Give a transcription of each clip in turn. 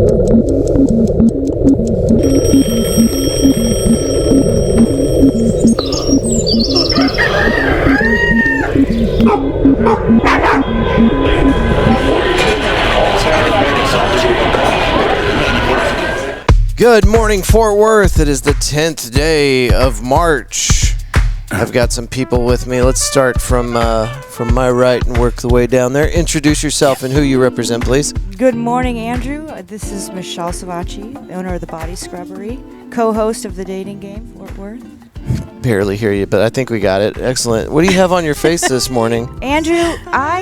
Good morning, Fort Worth. It is the 10th day of March. I've got some people with me. Let's start from my right and work the way down there. Introduce yourself and who you represent, please. Good morning, Andrew. This is Michelle Savacci, owner of the Body Scrubbery, co-host of the Dating Game, Fort Worth. Barely hear you, but I think we got it. Excellent. What do you have on your face this morning? Andrew, I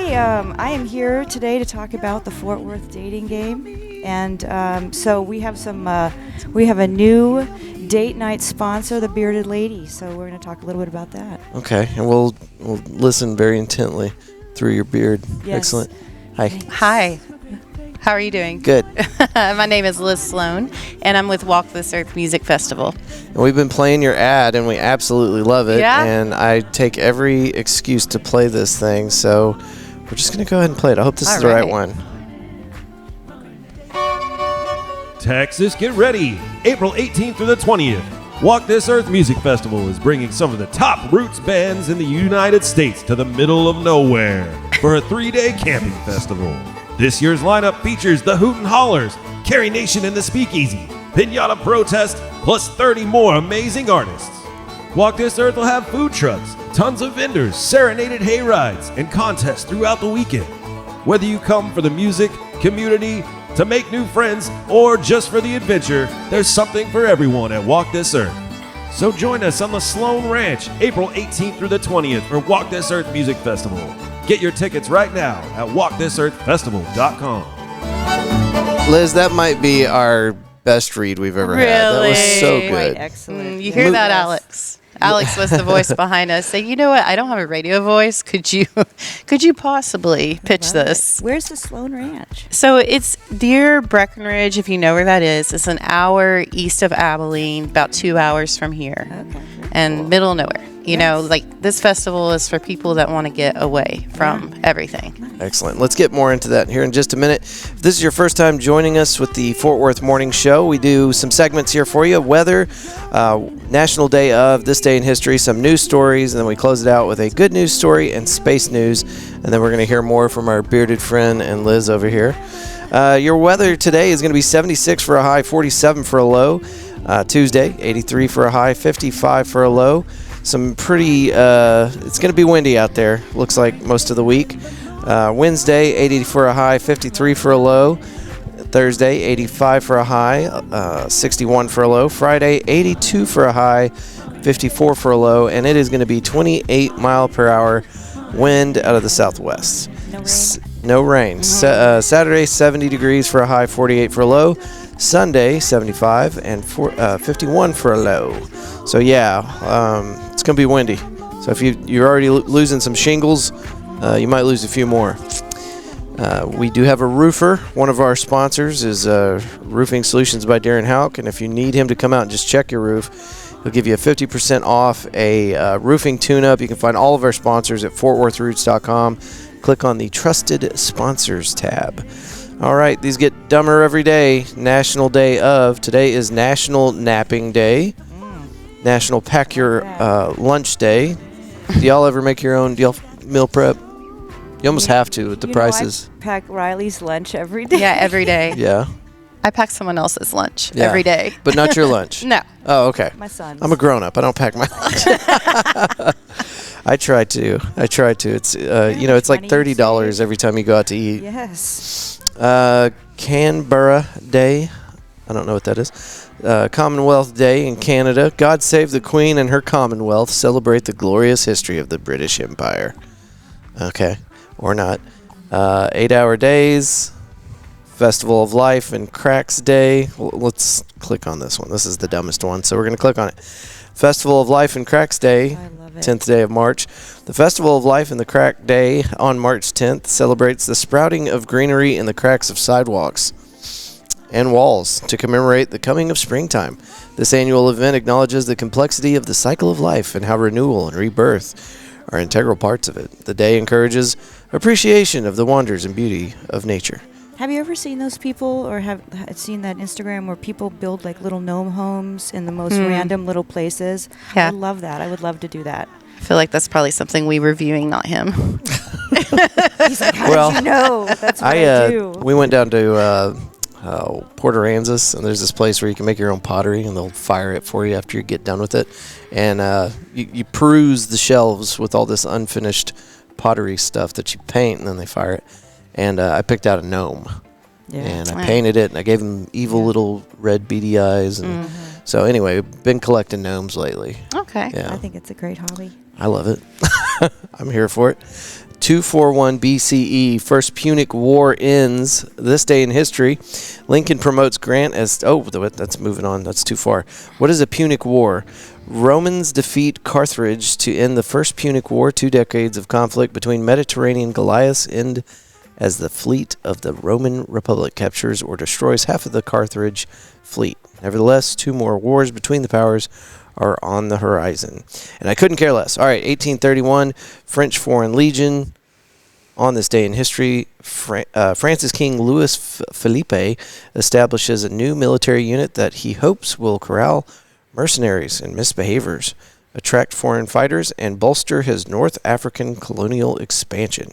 am here today to talk about the Fort Worth Dating Game, and so we have a new date night sponsor, the Bearded Lady. So we're going to talk a little bit about that. Okay, and we'll listen very intently through your beard. Yes. Excellent. Hi. Hi. How are you doing? Good. My name is Liz Sloan, and I'm with Walk This Earth Music Festival. And we've been playing your ad, and we absolutely love it. Yeah? And I take every excuse to play this thing, so we're just going to go ahead and play it. I hope this is the right one. Texas, get ready! April 18th through the 20th, Walk This Earth Music Festival is bringing some of the top roots bands in the United States to the middle of nowhere for a 3-day camping festival. This year's lineup features the Hoot and Hollers, Carrie Nation and the Speakeasy, Pinata Protest, plus 30 more amazing artists. Walk This Earth will have food trucks, tons of vendors, serenaded hay rides, and contests throughout the weekend. Whether you come for the music, community, to make new friends, or just for the adventure, there's something for everyone at Walk This Earth. So join us on the Sloan Ranch, April 18th through the 20th for Walk This Earth Music Festival. Get your tickets right now at walkthisearthfestival.com. Liz, that might be our best read we've ever had. That was so good. Excellent. You hear that, Alex? Alex was the voice behind us. Say, you know what? I don't have a radio voice. Could you possibly pitch this? Where's the Sloan Ranch? So it's near Breckenridge, if you know where that is. It's an hour east of Abilene, about 2 hours from here, and middle of nowhere. You know, like this festival is for people that want to get away from everything. Excellent. Let's get more into that here in just a minute. If this is your first time joining us with the Fort Worth Morning Show, we do some segments here for you. Weather, National Day of, This Day in History, some news stories, and then we close it out with a good news story and space news. And then we're going to hear more from our bearded friend and Liz over here. Your weather today is going to be 76 for a high, 47 for a low. Tuesday, 83 for a high, 55 for a low. Some pretty, it's going to be windy out there, looks like most of the week. Wednesday, 80 for a high, 53 for a low. Thursday, 85 for a high, 61 for a low. Friday, 82 for a high, 54 for a low. And it is going to be 28 mile per hour wind out of the southwest. No rain. Saturday, 70 degrees for a high, 48 for a low. Sunday, 75 and 51 for a low. So yeah, it's going to be windy. So if you're already losing some shingles, you might lose a few more. We do have a roofer. One of our sponsors is Roofing Solutions by Darren Houck, and if you need him to come out and just check your roof, he'll give you a 50% off a roofing tune-up. You can find all of our sponsors at fortworthroots.com. Click on the Trusted Sponsors tab. All right, these get dumber every day. National Day of. Today is National Napping Day. National Pack Your Lunch Day. Do y'all ever make your own meal prep? You almost have to with the prices. I pack Riley's lunch every day. Yeah, every day. Yeah. I pack someone else's lunch every day. But not your lunch? No. Oh, okay. My son's. I'm a grown-up. I don't pack my lunch. I try to. It's it's like $30 every time you go out to eat. Yes. Canberra Day. I don't know what that is. Commonwealth Day in Canada. God save the Queen and her Commonwealth. Celebrate the glorious history of the British Empire. Okay. Or not. 8-hour days. Festival of Life and Cracks Day. Let's click on this one. This is the dumbest one, so we're going to click on it. Festival of Life and Cracks Day, 10th day of March. The Festival of Life and the Crack Day on March 10th celebrates the sprouting of greenery in the cracks of sidewalks and walls to commemorate the coming of springtime. This annual event acknowledges the complexity of the cycle of life and how renewal and rebirth are integral parts of it. The day encourages appreciation of the wonders and beauty of nature. Have you ever seen those people, or have seen that Instagram where people build like little gnome homes in the most random little places? Yeah. I love that. I would love to do that. I feel like that's probably something we were viewing, not him. He's like, how did you know? That's what I do. We went down to Port Aransas, and there's this place where you can make your own pottery, and they'll fire it for you after you get done with it. And you peruse the shelves with all this unfinished pottery stuff that you paint, and then they fire it. And I picked out a gnome, and I painted it, and I gave him evil little red beady eyes. And so anyway, been collecting gnomes lately. Okay. Yeah. I think it's a great hobby. I love it. I'm here for it. 241 BCE, First Punic War ends. This day in history, Lincoln promotes Grant as... Oh, that's moving on. That's too far. What is a Punic War? Romans defeat Carthage to end the First Punic War. 2 decades of conflict between Mediterranean Goliaths end as the fleet of the Roman Republic captures or destroys half of the Carthage fleet. Nevertheless, 2 more wars between the powers are on the horizon. And I couldn't care less. All right, 1831, French Foreign Legion. On this day in history, France's King Louis Philippe establishes a new military unit that he hopes will corral mercenaries and misbehaviors, attract foreign fighters, and bolster his North African colonial expansion.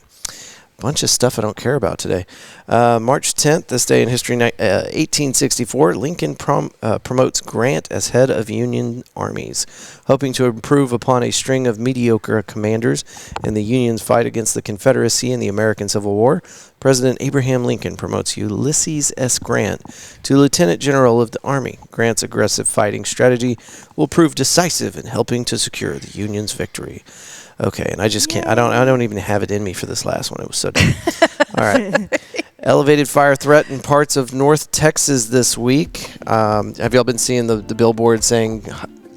Bunch of stuff I don't care about today. March 10th, this day in history, 1864, Lincoln promotes Grant as head of Union armies. Hoping to improve upon a string of mediocre commanders in the Union's fight against the Confederacy in the American Civil War, President Abraham Lincoln promotes Ulysses S. Grant to Lieutenant General of the Army. Grant's aggressive fighting strategy will prove decisive in helping to secure the Union's victory. Okay, and I just can't. I don't even have it in me for this last one. It was so dumb. All right. Elevated fire threat in parts of North Texas this week. Have y'all been seeing the billboard saying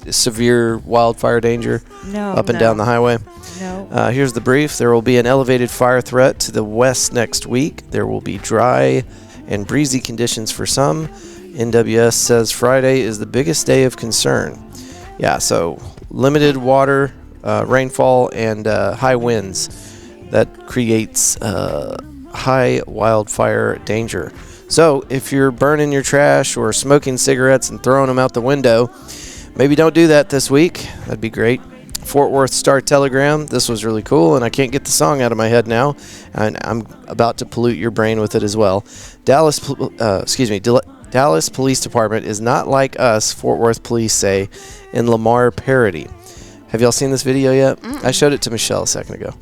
severe wildfire danger up and down the highway? No. Here's the brief. There will be an elevated fire threat to the west next week. There will be dry and breezy conditions for some. NWS says Friday is the biggest day of concern. Yeah, so limited water, rainfall, and high winds. That creates high wildfire danger. So if you're burning your trash or smoking cigarettes and throwing them out the window, maybe don't do that this week. That'd be great. Fort Worth Star-Telegram. This was really cool, and I can't get the song out of my head now, and I'm about to pollute your brain with it as well. Dallas Police Department is not like us, Fort Worth police say, in Lamar parody. Have y'all seen this video yet? I showed it to Michelle a second ago.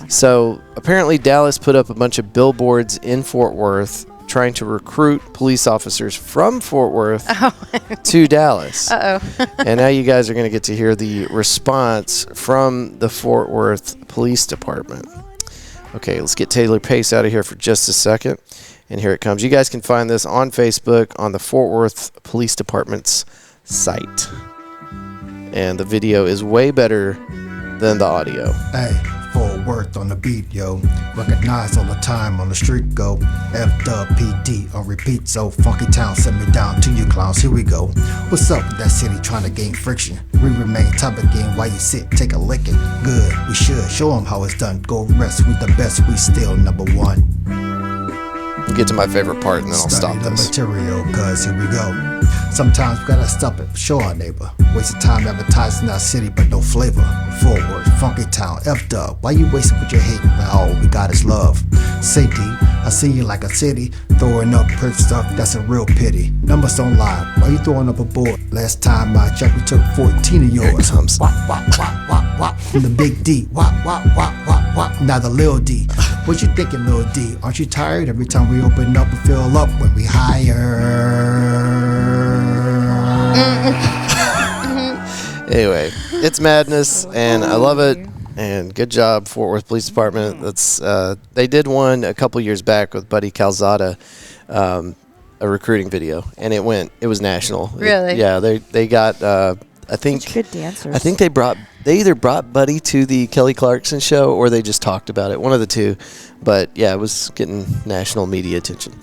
So apparently Dallas put up a bunch of billboards in Fort Worth trying to recruit police officers from Fort Worth to Dallas. And now you guys are going to get to hear the response from the Fort Worth Police Department. Okay, let's get Taylor Pace out of here for just a second. And here it comes. You guys can find this on Facebook on the Fort Worth Police Department's site. And the video is way better than the audio. Hey, Fort Worth on the beat, yo. Recognize all the time on the street, go. FWPD on repeat, so Funky Town send me down to you clowns, here we go. What's up with that city trying to gain friction? We remain top of game while you sit, take a licking. Good, we should show them how it's done. Go rest, we the best, we still number one. Get to my favorite part and then I'll stop the this. Material, cause here we go. Sometimes we gotta stop it, show our neighbor. Wasting time advertising our city, but no flavor. Fort Worth, Funky Town, F-Dub. Why you wasting with your hate when all we got is love? Safety, I see you like a city. Throwing up perk stuff, that's a real pity. Numbers don't lie, why you throwing up a board? Last time I checked, we took 14 of yours. Wop, wop, wop, wop, wop. From the big D, wop, wop, wop, wop, wop. Now the Lil D. What you thinking, Lil D? Aren't you tired every time we open up and fill up when we hire? Anyway, it's madness, and I love it. And good job, Fort Worth Police Department. That's they did one a couple years back with Buddy Calzada, a recruiting video, and it was national. Really? They got I think Such good dancers. I think they either brought Buddy to the Kelly Clarkson show or they just talked about it. One of the two, but yeah, it was getting national media attention.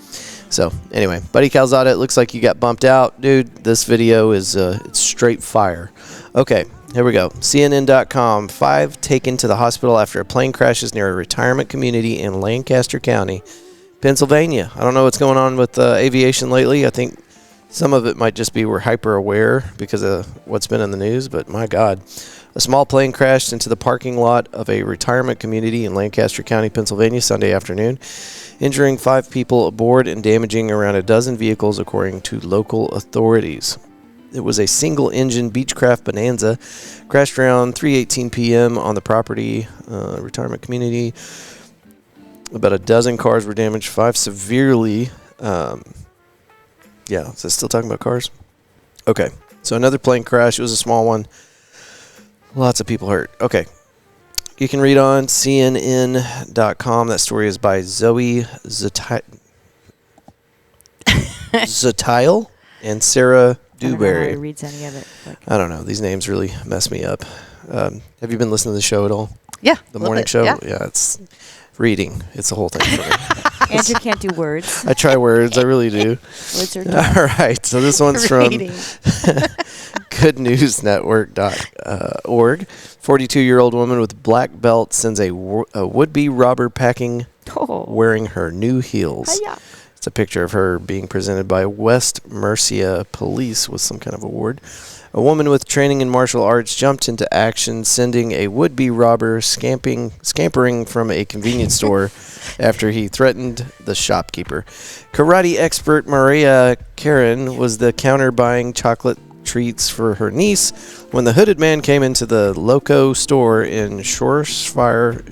So anyway, Buddy Calzada, it looks like you got bumped out, dude. This video is it's straight fire. Okay, here we go. CNN.com, 5 taken to the hospital after a plane crashes near a retirement community in Lancaster County. Pennsylvania. I don't know what's going on with aviation lately. I think some of it might just be we're hyper aware because of what's been in the news, but my God. A small plane crashed into the parking lot of a retirement community in Lancaster County, Pennsylvania, Sunday afternoon, injuring 5 people aboard and damaging around a dozen vehicles, according to local authorities. It was a single-engine Beechcraft Bonanza, crashed around 3:18 p.m. on the property, retirement community. About a dozen cars were damaged, 5 severely. Is it still talking about cars? Okay, so another plane crash. It was a small one. Lots of people hurt. Okay. You can read on CNN.com. That story is by Zoe Zatail and Sarah Dewberry. I don't know how he reads any of it. I don't know. These names really mess me up. Have you been listening to the show at all? Yeah. The morning show? Yeah, it's reading. It's the whole thing for me. Andrew can't do words. I try words. I really do. Words are All right. So this one's from Reading. goodnewsnetwork.org. 42-year-old woman with black belt sends a would-be robber packing wearing her new heels. Hi-ya. It's a picture of her being presented by West Mercia Police with some kind of award. A woman with training in martial arts jumped into action, sending a would-be robber scampering from a convenience store after he threatened the shopkeeper. Karate expert Maria Karen was the counter buying chocolate treats for her niece when the hooded man came into the Loco store in Shropshire,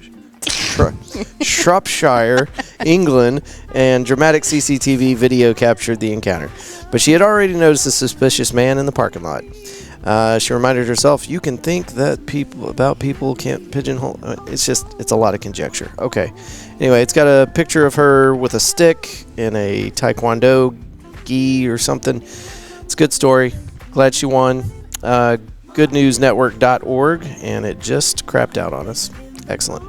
England, and dramatic CCTV video captured the encounter. But she had already noticed a suspicious man in the parking lot. She reminded herself, you can think that people can't pigeonhole. It's a lot of conjecture. Okay. Anyway, it's got a picture of her with a stick in a taekwondo gi or something. It's a good story. Glad she won. Goodnewsnetwork.org, and it just crapped out on us. Excellent.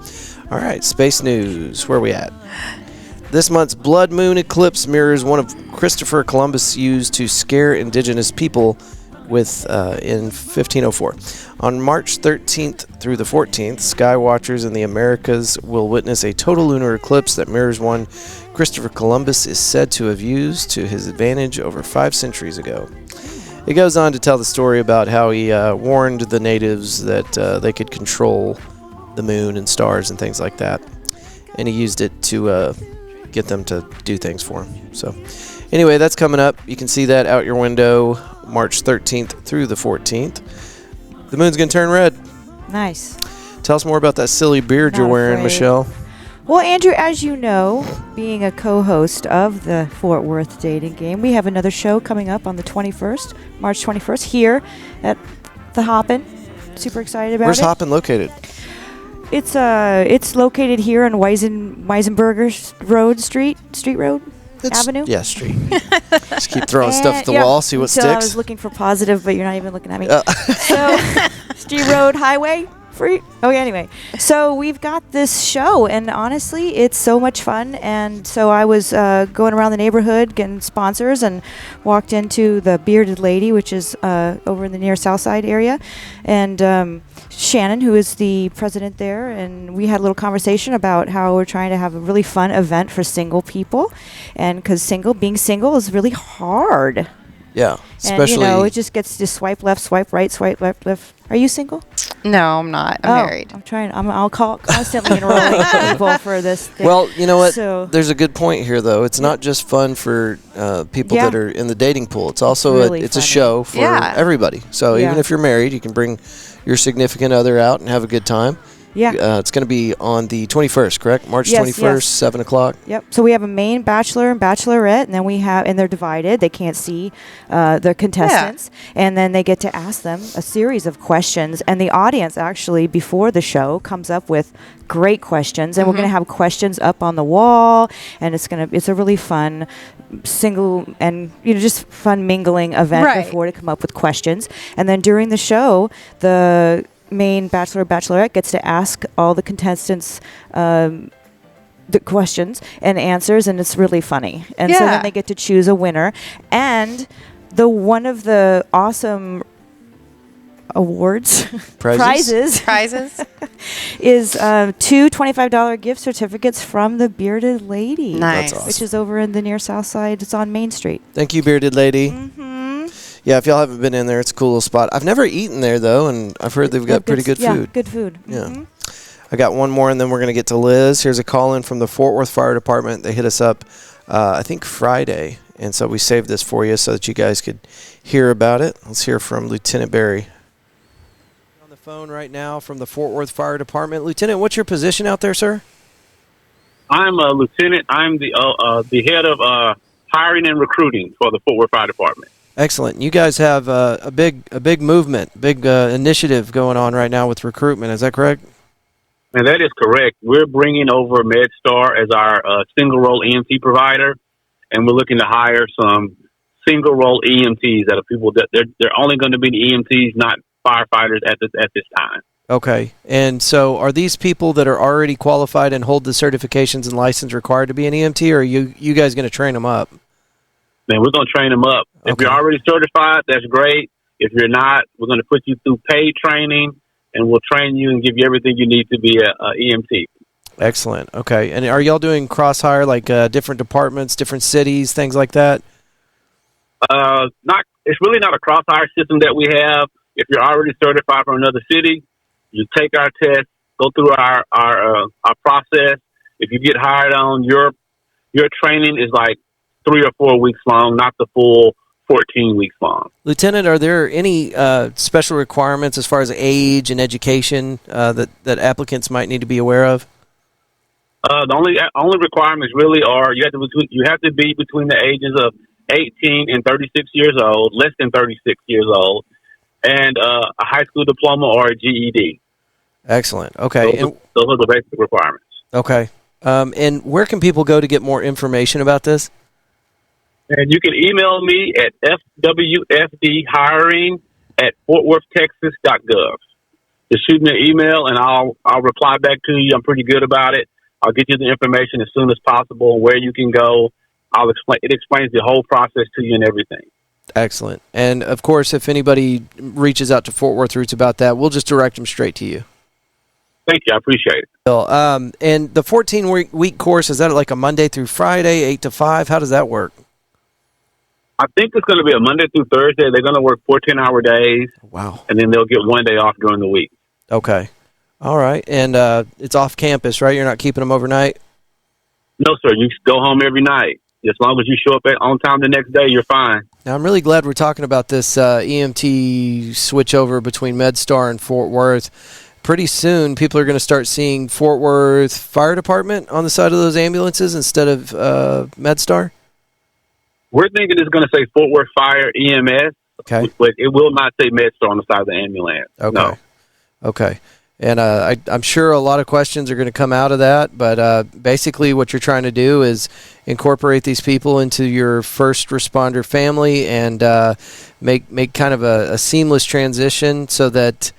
All right, space news. Where are we at? This month's blood moon eclipse mirrors one of Christopher Columbus used to scare indigenous people with in 1504. On March 13th through the 14th, sky watchers in the Americas will witness a total lunar eclipse that mirrors one Christopher Columbus is said to have used to his advantage over 5 centuries ago. It goes on to tell the story about how he warned the natives that they could control the moon and stars and things like that. And he used it to get them to do things for him. So anyway, that's coming up. You can see that out your window March 13th through the 14th. The moon's going to turn red. Nice. Tell us more about that silly beard you're Not wearing, afraid. Michelle. Well, Andrew, as you know, being a co-host of the Fort Worth Dating Game, we have another show coming up on the 21st, March 21st, here at the Hoppin. Super excited about Where's it. Hoppin located? It's located here on Weisenberger Street Road Avenue. Yeah, street. Just keep throwing stuff at the yeah, wall, see what until I sticks. was looking for positive, but you're not even looking at me. So, Street Road Highway. Free. Okay, anyway. So we've got this show, and honestly, it's so much fun. And so I was going around the neighborhood getting sponsors and walked into the Bearded Lady, which is over in the near South Side area. And Shannon, who is the president there, and we had a little conversation about how we're trying to have a really fun event for single people. And because being single is really hard. Yeah, especially. And, it just gets to swipe left, swipe right, swipe left, left. Are you single? No, I'm not. I'm married. I'm trying. I'll call constantly enrolling people for this thing. Well, you know what? So There's a good point here, though. It's not just fun for people Yeah. that are in the dating pool. It's also really it's a funny. show for Yeah. everybody. So Yeah. even if you're married, you can bring your significant other out and have a good time. yeah. It's going to be on the 21st, correct? March Yes, 21st, yes. 7 o'clock. Yep. So we have a main bachelor and bachelorette, and then and they're divided. They can't see the contestants, and then they get to ask them a series of questions. And the audience actually, before the show, comes up with great questions, and we're going to have questions up on the wall, and it's a really fun single and just fun mingling event Right. before to come up with questions. And then during the show, the main bachelorette gets to ask all the contestants the questions and answers, and it's really funny. And so Yeah. then they get to choose a winner. And one of the awesome awards, Prizes? Prizes. is two $25 gift certificates from the Bearded Lady. Nice. That's awesome. Which is over in the near south side. It's on Main Street. Thank you, Bearded Lady. Mm-hmm. Yeah, if y'all haven't been in there, it's a cool little spot. I've never eaten there, though, and I've heard they've got pretty good Yeah, food. good food. Yeah. Mhm. I got one more, and then we're going to get to Liz. Here's a call in from the Fort Worth Fire Department. They hit us up, I think, Friday, and so we saved this for you so that you guys could hear about it. Let's hear from Lieutenant Barry. On the phone right now from the Fort Worth Fire Department. Lieutenant, what's your position out there, sir? I'm a lieutenant. I'm the head of hiring and recruiting for the Fort Worth Fire Department. Excellent. You guys have a big movement, big initiative going on right now with recruitment. Is that correct? And that is correct. We're bringing over MedStar as our single role EMT provider, and we're looking to hire some single role EMTs that are people that they're only going to be the EMTs, not firefighters at this time. Okay. And so are these people that are already qualified and hold the certifications and license required to be an EMT, or are you guys going to train them up? Man, we're going to train them up. If Okay. you're already certified, that's great. If you're not, we're going to put you through paid training, and we'll train you and give you everything you need to be a EMT. Excellent. Okay. And are y'all doing cross-hire, like different departments, different cities, things like that? It's really not a cross-hire system that we have. If you're already certified from another city, you take our test, go through our process. If you get hired on, your training is like 3 or 4 weeks long, not the full 14 weeks long. Lieutenant, are there any special requirements as far as age and education that applicants might need to be aware of? The only requirements really are you have to be between the ages of 18 and 36 years old, less than 36 years old, and a high school diploma or a GED. Excellent. Okay. Those are the basic requirements. Okay. And where can people go to get more information about this? And you can email me at fwfdhiring@fortworthtexas.gov. Just shoot me an email, and I'll reply back to you. I'm pretty good about it. I'll get you the information as soon as possible, where you can go. It explains the whole process to you and everything. Excellent. And, of course, if anybody reaches out to Fort Worth Roots about that, we'll just direct them straight to you. Thank you. I appreciate it. And the 14-week course, is that like a Monday through Friday, 8 to 5? How does that work? I think it's going to be a Monday through Thursday. They're going to work 14-hour days. Wow. And then they'll get 1 day off during the week. Okay. All right. And it's off campus, right? You're not keeping them overnight? No, sir. You go home every night. As long as you show up on time the next day, you're fine. Now, I'm really glad we're talking about this EMT switchover between MedStar and Fort Worth. Pretty soon, people are going to start seeing Fort Worth Fire Department on the side of those ambulances instead of MedStar. We're thinking it's going to say Fort Worth Fire EMS, Okay. but it will not say MedStar on the side of the ambulance. Okay. No. Okay. And I'm sure a lot of questions are going to come out of that, but basically what you're trying to do is incorporate these people into your first responder family and make kind of a seamless transition so that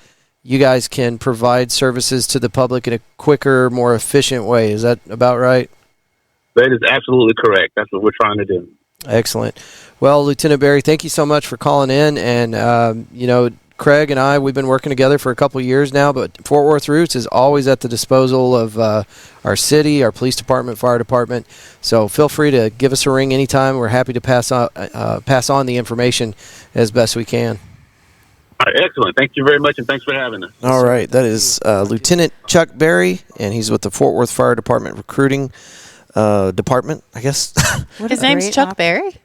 you guys can provide services to the public in a quicker, more efficient way. Is that about right? That is absolutely correct. That's what we're trying to do. Excellent. Well, Lieutenant Barry, thank you so much for calling in. And, Craig and I, we've been working together for a couple of years now, but Fort Worth Roots is always at the disposal of our city, our police department, fire department. So feel free to give us a ring anytime. We're happy to pass on the information as best we can. All right, excellent. Thank you very much, and thanks for having us. All right. That is Lieutenant Chuck Barry, and he's with the Fort Worth Fire Department Recruiting Department, I guess. His name's Chuck Berry?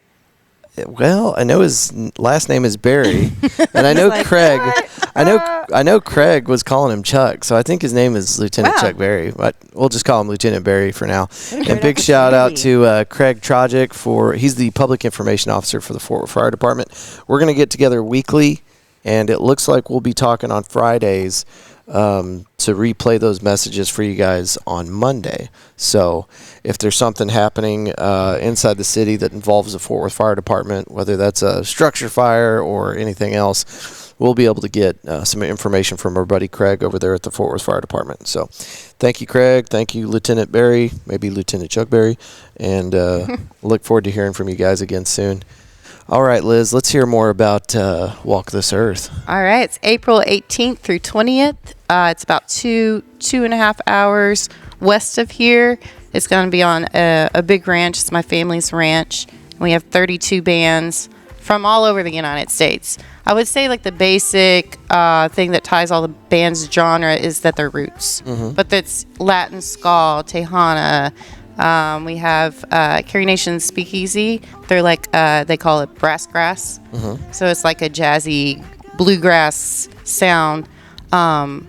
Well, I know his last name is Barry, and I know like, Craig. I know Craig was calling him Chuck, so I think his name is Lieutenant Wow. Chuck Barry. But we'll just call him Lieutenant Barry for now. What a And great big shout out opportunity. to Craig Trojic he's the public information officer for the Fort Worth Fire Department. We're going to get together weekly, and it looks like we'll be talking on Fridays to replay those messages for you guys on Monday. So if there's something happening inside the city that involves the Fort Worth Fire Department, whether that's a structure fire or anything else, we'll be able to get some information from our buddy Craig over there at the Fort Worth Fire Department. So thank you, Craig. Thank you, Lieutenant Barry, maybe Lieutenant Chuck Barry, and look forward to hearing from you guys again soon. All right, Liz, let's hear more about Walk This Earth. All right, it's April 18th through 20th. It's about two and a half hours west of here. It's going to be on a big ranch. It's my family's ranch. We have 32 bands from all over the United States. I would say like the basic thing that ties all the bands' genre is that they're roots. But that's Latin, ska, Tejana. We have Carrie Nation Speakeasy. They're like, they call it brass grass. So it's like a jazzy bluegrass sound all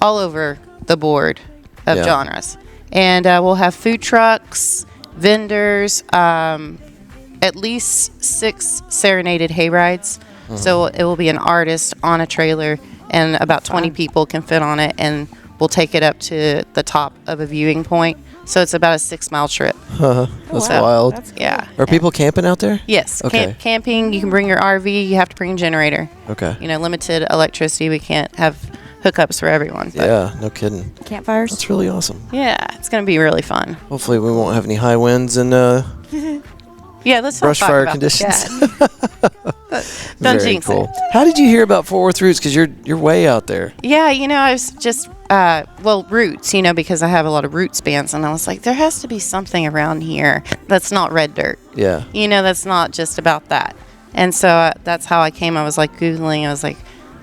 over the board of genres. And we'll have food trucks, vendors, at least 6 serenaded hayrides. So it will be an artist on a trailer, and about 20 people can fit on it, and we'll take it up to the top of a viewing point. So it's about a 6-mile trip. That's wild. That's cool. Yeah. Are people camping out there? Yes. Okay. Camping, you can bring your RV. You have to bring a generator. Okay. Limited electricity. We can't have hookups for everyone. But Yeah, no kidding. Campfires. That's really awesome. yeah, it's going to be really fun. Hopefully we won't have any high winds and Yeah, let's brush not talk fire about conditions. Don't Very jinx cool. it. How did you hear about Fort Worth Roots? Because you're way out there. Yeah, I was just, roots, because I have a lot of roots bands, and I was like, there has to be something around here that's not red dirt. Yeah. That's not just about that. And so that's how I came. I was like Googling. I was like,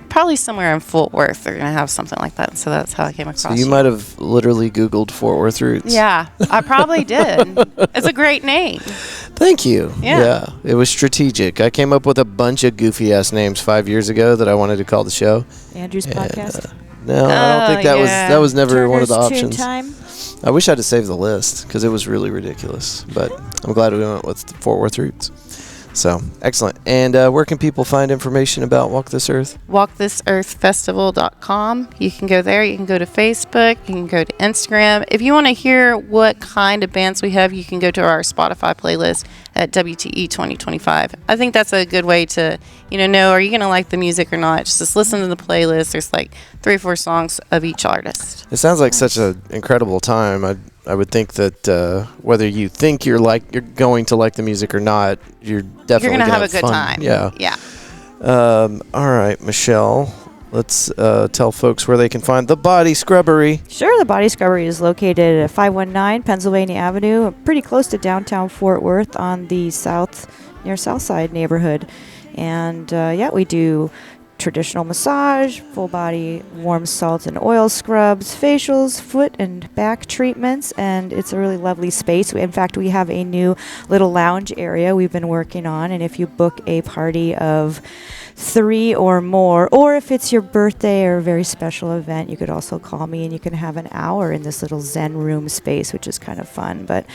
probably somewhere in Fort Worth they're going to have something like that. So that's how I came across So you might have literally Googled Fort Worth Roots. Yeah, I probably did. It's a great name. Thank you. Yeah. It was strategic. I came up with a bunch of goofy ass names 5 years ago that I wanted to call the show. Andrew's podcast. No, I don't think that was never one of the Turner's Tune options. Time. I wish I'd have saved the list because it was really ridiculous. But I'm glad we went with Fort Worth Roots. So, excellent. And where can people find information about Walk This Earth? WalkThisEarthFestival.com. You can go there. You can go to Facebook. You can go to Instagram. If you want to hear what kind of bands we have, you can go to our Spotify playlist at WTE 2025. I think that's a good way to, know, are you going to like the music or not? Just listen to the playlist. There's like 3 or 4 songs of each artist. It sounds like such an incredible time. I would think that whether you think you're going to like the music or not, you're definitely going to have a fun. good time. Yeah. Yeah. All right, Michelle. Let's tell folks where they can find the Body Scrubbery. Sure, the Body Scrubbery is located at 519 Pennsylvania Avenue, pretty close to downtown Fort Worth on the near Southside neighborhood. And we do traditional massage, full body warm salt and oil scrubs, facials, foot and back treatments, and it's a really lovely space. In fact, we have a new little lounge area we've been working on, and if you book a party of 3 or more, or if it's your birthday or a very special event, you could also call me and you can have an hour in this little Zen room space, which is kind of fun. But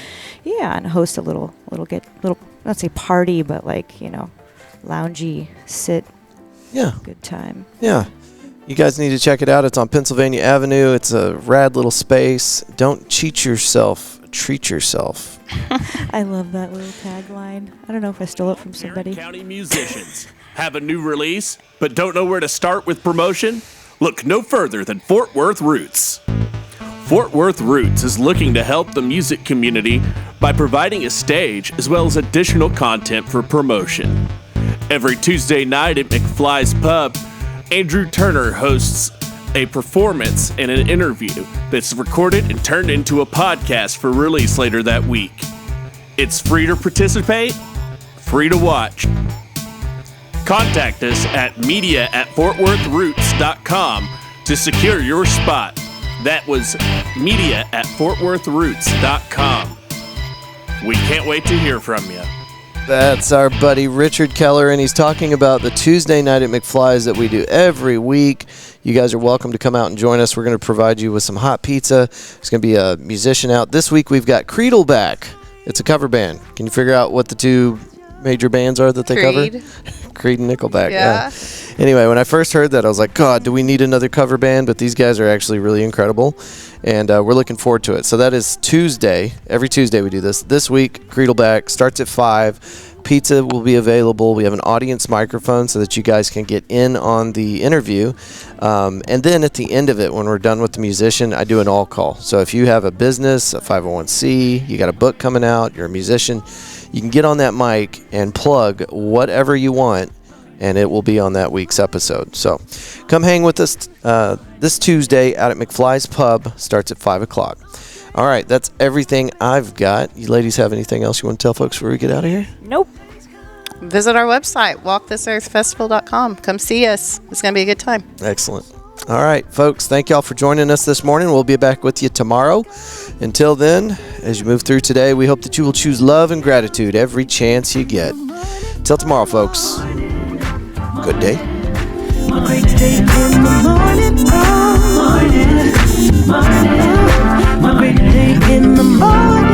yeah, and host a little not say party, but loungy sit. Yeah. Good time. Yeah. You guys need to check it out. It's on Pennsylvania Avenue. It's a rad little space. Don't cheat yourself. Treat yourself. I love that little tagline. I don't know if I stole it from somebody. Tarrant County musicians have a new release, but don't know where to start with promotion? Look no further than Fort Worth Roots. Fort Worth Roots is looking to help the music community by providing a stage as well as additional content for promotion. Every Tuesday night at McFly's Pub, Andrew Turner hosts a performance and an interview that's recorded and turned into a podcast for release later that week. It's free to participate, free to watch. Contact us at media@fortworthroots.com to secure your spot. That was media@fortworthroots.com. We can't wait to hear from you. That's our buddy Richard Keller, and he's talking about the Tuesday night at McFly's that we do every week. You guys are welcome to come out and join us. We're going to provide you with some hot pizza. There's going to be a musician out. This week we've got Creedleback. It's a cover band. Can you figure out what the 2 major bands are that they Creed. cover? Creed and Nickelback. Yeah. Anyway, when I first heard that, I was like, God, do we need another cover band? But these guys are actually really incredible, and we're looking forward to it. So that is Tuesday. Every Tuesday we do this. This week, Creedleback starts at 5. Pizza will be available. We have an audience microphone so that you guys can get in on the interview. And then at the end of it, when we're done with the musician, I do an all call. So if you have a business, a 501c, you got a book coming out, you're a musician, You can get on that mic and plug whatever you want, and it will be on that week's episode. So come hang with us this Tuesday out at McFly's Pub. Starts at 5 o'clock. All right, that's everything I've got. You ladies have anything else you want to tell folks before we get out of here? Nope. Visit our website, walkthisearthfestival.com. Come see us. It's going to be a good time. Excellent. All right, folks, thank y'all for joining us this morning. We'll be back with you tomorrow. Until then, as you move through today, we hope that you will choose love and gratitude every chance you get. Till tomorrow, folks. Good day. Great day in the morning, morning, morning. My great day in the morning.